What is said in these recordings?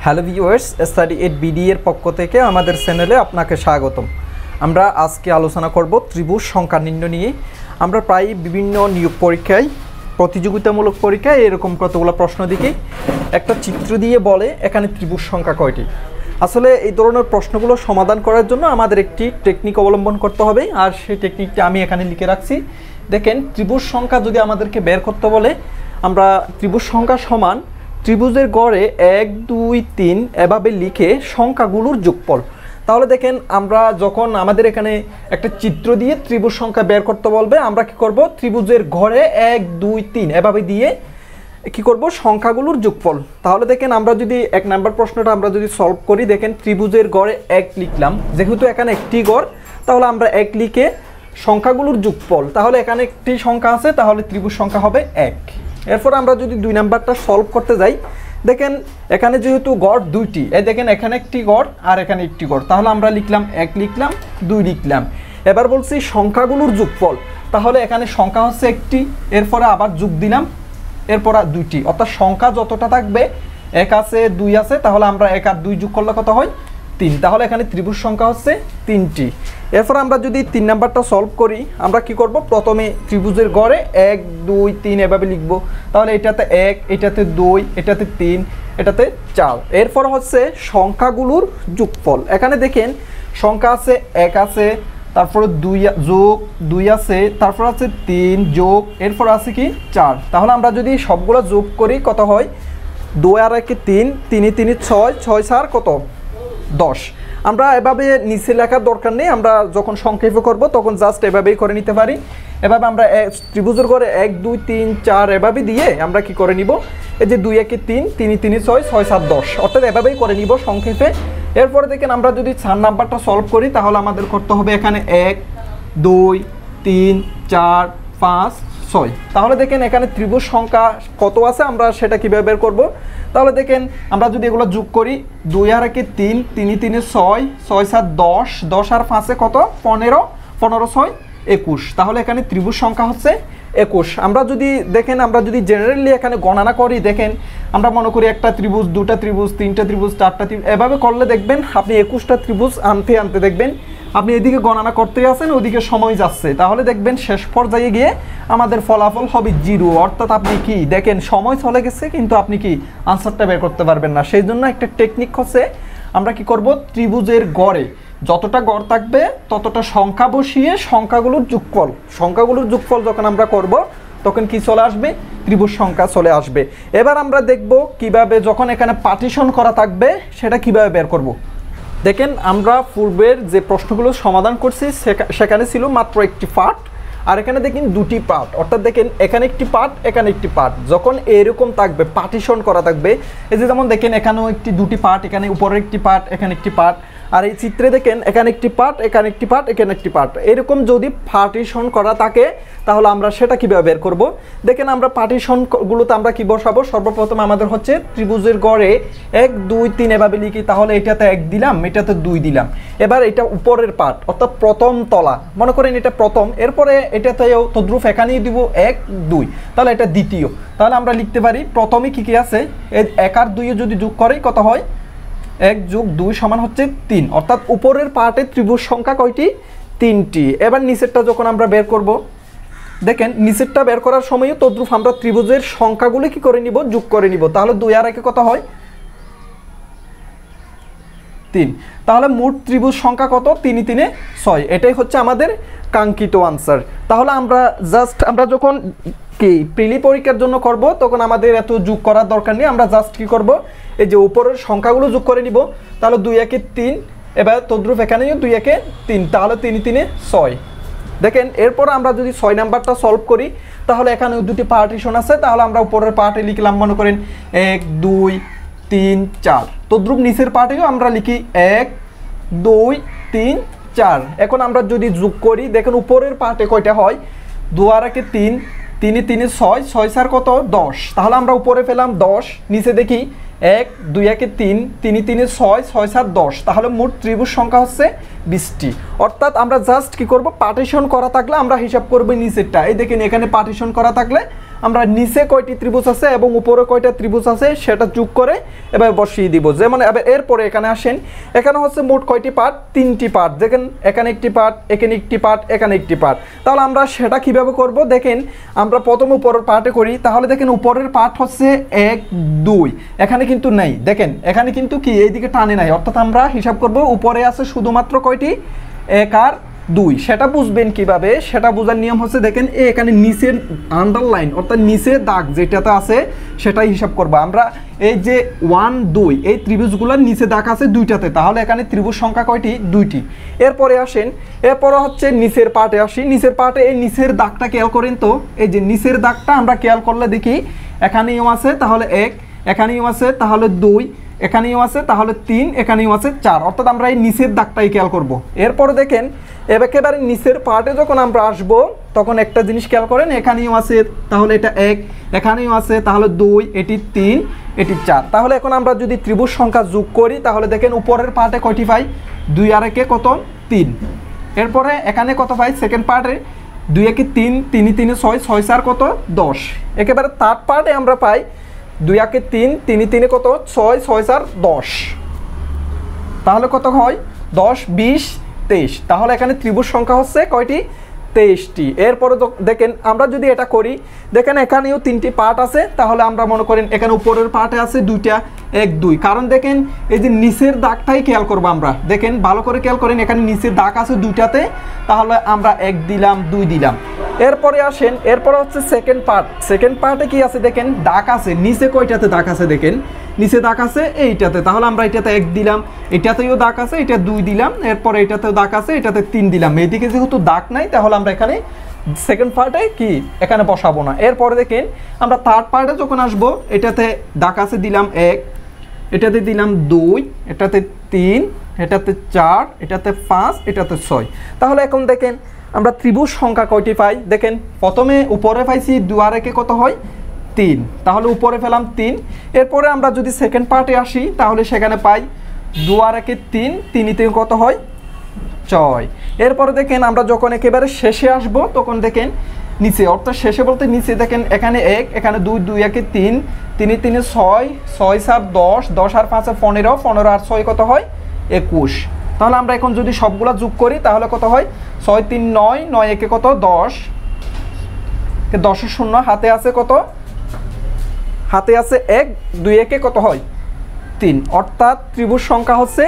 Hello viewers, study এট BD এর পক্ষ থেকে আমাদের চ্যানেলে আপনাকে স্বাগতম। আমরা আজকে আলোচনা করব ত্রিভুজ সংখ্যা নির্ণয় নিয়ে। আমরা প্রায় বিভিন্ন নিয়োগ পরীক্ষায়, প্রতিযোগিতামূলক পরীক্ষায় এরকম কতগুলো প্রশ্ন দিকে একটা চিত্র দিয়ে বলে এখানে ত্রিভুজ সংখ্যা কয়টি। আসলে এই ধরনের প্রশ্নগুলো সমাধান করার জন্য আমাদের একটি টেকনিক অবলম্বন করতে হবে, আর সেই টেকনিকটা আমি এখানে লিখে রাখছি। দেখেন, ত্রিভুজ সংখ্যা যদি আমাদেরকে বের করতে বলে, আমরা ত্রিভুজ সংখ্যা সমান ত্রিভুজের গড়ে 1 2 3 এভাবে লিখে সংখ্যাগুলোর যোগফল। তাহলে দেখেন, আমরা যখন আমাদের এখানে একটা চিত্র দিয়ে ত্রিভুজ সংখ্যা বের করতে বলবে, আমরা কি করব, ত্রিভুজের গড়ে 1 2 3 এভাবে দিয়ে কি করব, সংখ্যাগুলোর যোগফল। তাহলে দেখেন, আমরা যদি 1 নাম্বার প্রশ্নটা আমরা যদি সলভ করি, দেখেন ত্রিভুজের গড়ে 1 লিখলাম, যেহেতু এখানে একটি গড় তাহলে আমরা 1 লিখে সংখ্যাগুলোর যোগফল। তাহলে এখানে একটি সংখ্যা আছে, তাহলে ত্রিভুজ সংখ্যা হবে 1। এরপর আমরা যদি 2 নাম্বারটা সলভ করতে যাই, দেখেন এখানে যেহেতু গড় দুইটি, এই দেখেন এখানে একটি গড় আর এখানে একটি গড়, তাহলে আমরা লিখলাম 1 লিখলাম 2 লিখলাম। এবার বলছি সংখ্যাগুলোর যোগফল, তাহলে এখানে সংখ্যা হচ্ছে একটি, এরপরে আবার যোগ দিলাম, এরপর আর দুইটি, অর্থাৎ সংখ্যা যতটা থাকবে 1 আছে 2 আছে, তাহলে আমরা 1 আর 2 যোগ করলে কত হয় 3। তাহলে এখানে ত্রিভুজ সংখ্যা হচ্ছে 3টি। এরপর আমরা যদি 3 নাম্বারটা সলভ করি, আমরা কি করব, প্রথমে ত্রিভুজের গড়ে 1 2 3 এভাবে লিখব। তাহলে এটাতে 1, এটাতে 2, এটাতে 3, এটাতে 4। এরপর হচ্ছে সংখ্যাগুলোর যোগফল। এখানে দেখেন সংখ্যা আছে 1 আছে, তারপরে 2 যোগ 2 আছে, তারপর আছে 3 যোগ, এরপর আছে কি 4। তাহলে আমরা যদি সবগুলো যোগ করি কত হয়, 2 আর 1 3, 3 3 6, 6 4 কত 10। আমরা এভাবে নিচে লেখার দরকার নেই, আমরা যখন সংক্ষেপ করব তখন জাস্ট এভাবেই করে নিতে পারি। এভাবে আমরা ত্রিভুজের করে 1 2 3 4 এভাবে দিয়ে আমরা কি করে নিব, এই যে 2 1 3, 3 3 6, 6 7 10, অর্থাৎ এভাবেই করে নিব সংক্ষেপে। এরপরে দেখেন, আমরা যদি 4 নাম্বারটা সলভ করি, তাহলে আমাদের করতে হবে এখানে 1 2 3 4 5 6। তাহলে দেখেন এখানে ত্রিভুজ সংখ্যা কত আছে, আমরা সেটা কীভাবে বের করব। তাহলে দেখেন, আমরা যদি এগুলো যোগ করি, 2 আর 1 3, 3 3 6, 6 7 10, 10 আর 5 কত 15, 15 6 21। তাহলে এখানে ত্রিভুজ সংখ্যা হচ্ছে 21। আমরা যদি দেখেন, আমরা যদি জেনারেলি এখানে গণনা করি, দেখেন আমরা মনে করি একটা ত্রিভুজ, 2টা ত্রিভুজ, 3টা ত্রিভুজ, 4টা ত্রিভুজ, এভাবে করলে দেখবেন আপনি 21টা ত্রিভুজ আনতে আনতে দেখবেন আপনি এদিকে গণনা করতে আছেন, ওইদিকে সময় যাচ্ছে। তাহলে দেখবেন শেষ পর্যায়ে গিয়ে আমাদের ফলাফল হবে 0, অর্থাৎ আপনি কি দেখেন সময় চলে গেছে, কিন্তু আপনি কি আনসারটা বের করতে পারবেন না। সেই জন্য একটা টেকনিক হচ্ছে, আমরা কি করব, ত্রিভুজের গড়ে যতটা গড় থাকবে ততটা সংখ্যা বসিয়ে সংখ্যাগুলোর যোগফল, সংখ্যাগুলোর যোগফল যখন আমরা করব তখন কি চলে আসবে, ত্রিভুজ সংখ্যা চলে আসবে। এবার আমরা দেখব কিভাবে যখন এখানে পার্টিশন করা থাকবে সেটা কিভাবে বের করব। দেখেন, আমরা পূর্বের যে প্রশ্নগুলো সমাধান করছি সেখানে ছিল মাত্র একটি পার্ট, আর এখানে দেখেন দুটি পার্ট, অর্থাৎ দেখেন এখানে একটি পার্ট, এখানে একটি পার্ট। যখন এরকম থাকবে, পার্টিশন করা থাকবে, এই যে যেমন দেখেন এখানেও দুটি পার্ট, এখানে উপরের একটি পার্ট, এখানে একটি পার্ট, আর এই চিত্রে দেখেন এখানে একটি পার্ট, এখানে একটি পার্ট, এখানে একটি পার্ট। এরকম যদি পার্টিশন করা থাকে তাহলে আমরা সেটা কীভাবে বের করব। দেখেন, আমরা পার্টিশনগুলোতে আমরা কি বসাবো, সর্বপ্রথম আমাদের হচ্ছে ত্রিভুজের গড়ে 1 2 3 এভাবে লিখি। তাহলে এটাতে 1 দিলাম, এটাতে 2 দিলাম। এবার এটা উপরের পার্ট, অর্থাৎ প্রথম তলা, মনে করেন এটা প্রথম, এরপরে এটাতেও তদ্রুপ এখানেই দিব 1 2, তাহলে এটা দ্বিতীয়। তাহলে আমরা লিখতে পারি প্রথমে কি কি আছে, 1 আর 2 যদি যোগ করি কত হয়, 1 যোগ 2 সমান হচ্ছে 3, অর্থাৎ উপরের পার্টে ত্রিভুজ সংখ্যা কয়টি, 3টি। এবার নিচেরটা যখন আমরা বের করব, দেখেন নিচেরটা বের করার সময়ও তদ্রুপ আমরা ত্রিভুজের সংখ্যাগুলো কি করে নিব, যোগ করে নিব। তাহলে 2 আর 1 কত হয় 3। তাহলে মোট ত্রিভুজ সংখ্যা কত, 3 3 6। এটাই হচ্ছে আমাদের কাঙ্ক্ষিত আনসার। তাহলে আমরা জাস্ট, আমরা যখন কি প্রিলি পরীক্ষার জন্য করব তখন আমাদের এত যোগ করার দরকার নেই, আমরা জাস্ট কি করব, এই যে উপরের সংখ্যাগুলো যোগ করে নিব। তাহলে 2 1 3, এবার তদ্রুপ এখানেও 2 1 3, তাহলে 3 3 6। দেখেন, এরপর আমরা যদি 6 নাম্বারটা সলভ করি, তাহলে এখানেও দুটি পার্টিশন আছে, তাহলে আমরা উপরের পার্টে লিখলাম মনে করেন 1 2 3 4, তদ্রুপ নিচের পার্টেও আমরা লিখি 1 2 3 4। এখন আমরা যদি যোগ করি, দেখেন উপরের পার্টে কয়টা হয়, 2 আর 1 3, 3 3 6, 6 4 কত 10। তাহলে আমরা উপরে পেলাম 10, নিচে দেখি 1 2 1 3, 3 3 6, 6 7 10। তাহলে মোট ত্রিভুজ সংখ্যা হচ্ছে 20টি। অর্থাৎ আমরা জাস্ট কি করব, পার্টিশন করা থাকলে আমরা হিসাব করব নিচেরটা। এই দেখেন এখানে পার্টিশন করা থাকলে আমরা নিচে কয়টি ত্রিভুজ আছে এবং উপরে কয়টা ত্রিভুজ আছে সেটা যোগ করে এবার বসিয়ে দিব। যেমন এরপরে এখানে আসেন, এখানে হচ্ছে মোট কয়টি পার্ট, 3টি পার্ট। দেখেন এখানে একটি পার্ট, এখানে একটি পার্ট, এখানে একটি পার্ট। তাহলে আমরা সেটা কিভাবে করব, দেখেন আমরা প্রথম উপরের পার্টে করি। তাহলে দেখেন উপরের পার্ট হচ্ছে 1 2, এখানে কিন্তু নেই। দেখেন এখানে কিন্তু কি এইদিকে টানে নাই, অর্থাৎ আমরা হিসাব করব উপরে আছে শুধুমাত্র কয়টি, 1 আর 2। সেটা বুঝবেন কিভাবে, সেটা বোঝার নিয়ম হচ্ছে দেখেন এখানে নিচের আন্ডারলাইন অর্থাৎ নিচের দাগ যেটাতে আছে সেটাই হিসাব করব আমরা। এই যে 1 2 এই ত্রিভুজগুলোর নিচে দাগ আছে 2টাতে, তাহলে এখানে ত্রিভুজ সংখ্যা কয়টি, 2টি। এরপরে আসেন, এরপরে হচ্ছে নিচের পার্টে আসি। নিচের পার্টে এই নিচের দাগটা খেয়াল করেন তো, এই যে নিচের দাগটা আমরা খেয়াল করলে দেখি এখানেও আছে তাহলে 1, এখানেও আছে তাহলে 2, এখানেও আছে তাহলে 3, এখানেও আছে 4, অর্থাৎ আমরা এই নিচের দাগটাই খেয়াল করব। এরপরে দেখেন একেবারে নিচের পার্টে যখন আমরা আসব তখন একটা জিনিস খেয়াল করেন, এখানেও আছে তাহলে এটা 1, এখানেও আছে তাহলে 2, এটি 3, এটি 4। তাহলে এখন আমরা যদি ত্রিভুজ সংখ্যা যোগ করি তাহলে দেখেন উপরের পার্টে কয়টি পাই, 2 আর 1 কত, 3। এরপরে এখানে কত পাই, সেকেন্ড পার্টে 2 1 3, 3 3 6, 6 4 কত, 10। একেবারে থার্ড পার্টে আমরা পাই 2 1 3, 3 3 কত, 6 6 4 10। তাহলে কত হয়, 10 20 23। তাহলে এখানে ত্রিভুজ সংখ্যা হচ্ছে কয়টি, 23টি। এরপরে দেখেন আমরা যদি এটা করি, দেখেন এখানেও 3টি পার্ট আছে। তাহলে আমরা মনে করেন এখানে উপরের পার্টে আছে 2টা, 1 2। কারণ দেখেন এই যে নিচের দাগটাই খেয়াল করবো আমরা। দেখেন ভালো করে খেয়াল করেন, এখানে নিচের দাগ আছে 2টাতে, তাহলে আমরা 1 দিলাম, 2 দিলাম। এরপরে আসেন, এরপরে হচ্ছে সেকেন্ড পার্ট। সেকেন্ড পার্টে কি আছে, দেখেন দাগ আছে নিচে কয়টাতে দাগ আছে, দেখেন নিচে দাগ আছে এইটাতে, তাহলে আমরা এটাতে 1 দিলাম, এটাতেও দাগ আছে, এটা 2 দিলাম, এরপরে এটাতেও দাগ আছে, এটাতে 3 দিলাম। এইদিকে যেহেতু দাগ নাই তাহলে আমরা এখানে সেকেন্ড পার্টে কি এখানে বসাবো না। এরপরে দেখেন আমরা থার্ড পার্টে যখন আসবো, এটাতে দাগ আছে দিলাম 1, এটাতে দিলাম 2, এটাতে 3, এটাতে 4, এটাতে 5, এটাতে 6। তাহলে এখন দেখেন আমরা ত্রিভুজ সংখ্যা কয়টি পাই, দেখেন প্রথমে উপরে পাইছি 2 আর 1 কত হয়, 3। তাহলে উপরে পেলাম 3। এরপরে আমরা যদি সেকেন্ড পার্টে আসি তাহলে সেখানে পাই 2 আর 1 3, 3 3 কত হয়, 6। এরপরে দেখেন আমরা যখন একেবারে শেষে আসব তখন দেখেন নিচে, অর্থাৎ শেষে বলতে নিচে দেখেন এখানে 1, এখানে 2, 2 1 3, 3 3 6, 6 4 10, 10 আর 5 15, 15 আর 6 কত হয়, 21। তাহলে আমরা এখন যদি সবগুলা যোগ করি তাহলে কত হয়, 6 3 9, 9 1 কত, 10, 10 0 হাতে আছে কত, হাতে আছে 1, 2 1 কত হয়, 3। অর্থাৎ ত্রিভুজ সংখ্যা হচ্ছে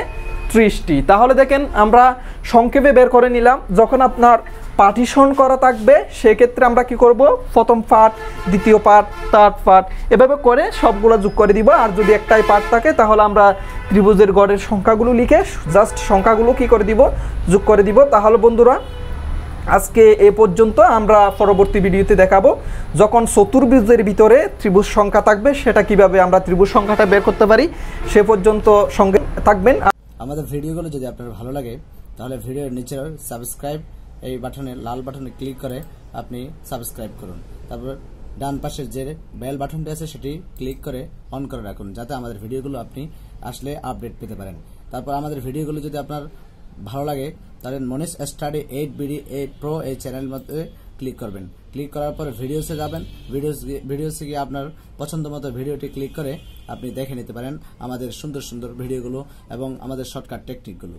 30টি। তাহলে দেখেন আমরা সংক্ষেপে বের করে নিলাম। যখন আপনার পার্টিশন করা থাকবে সেক্ষেত্রে আমরা কি করব, প্রথম পার্ট, দ্বিতীয় পার্ট, থার্ড পার্ট এভাবে করে সবগুলো যোগ করে দিব। আর যদি একটাই পার্ট থাকে তাহলে আমরা ত্রিভুজের গড়ের সংখ্যাগুলো লিখে জাস্ট সংখ্যাগুলো কি করে দিব, যোগ করে দিব। তাহলে বন্ধুরা আজকে এ পর্যন্ত। আমরা পরবর্তী ভিডিওতে দেখাবো যখন চতুর্ভুজের ভিতরে ত্রিভুজ সংখ্যা থাকবে সেটা কিভাবে আমরা ত্রিভুজ সংখ্যাটা বের করতে পারি। সে পর্যন্ত সঙ্গে থাকবেন। আমাদের ভিডিওগুলো যদি আপনার ভালো লাগে তাহলে ভিডিওর নিচের সাবস্ক্রাইব এই বাটনে, লাল বাটনে ক্লিক করে আপনি সাবস্ক্রাইব করুন। তারপর ডান পাশের যে বেল বাটনটি আছে সেটি ক্লিক করে অন করে রাখুন, যাতে আমাদের ভিডিওগুলো আপনি আসলে আপডেট পেতে পারেন। তারপর আমাদের ভিডিওগুলো যদি আপনার ভালো লাগে তাহলে মনীষ স্টাডি 8BD প্রো এই চ্যানেলের মধ্যে ক্লিক করবেন। ক্লিক করার পরে ভিডিওসে যাবেন, ভিডিওসে গিয়ে আপনার পছন্দ মতো ভিডিওটি ক্লিক করে আপনি দেখে নিতে পারেন আমাদের সুন্দর সুন্দর ভিডিওগুলো এবং আমাদের শর্টকাট টেকনিকগুলো।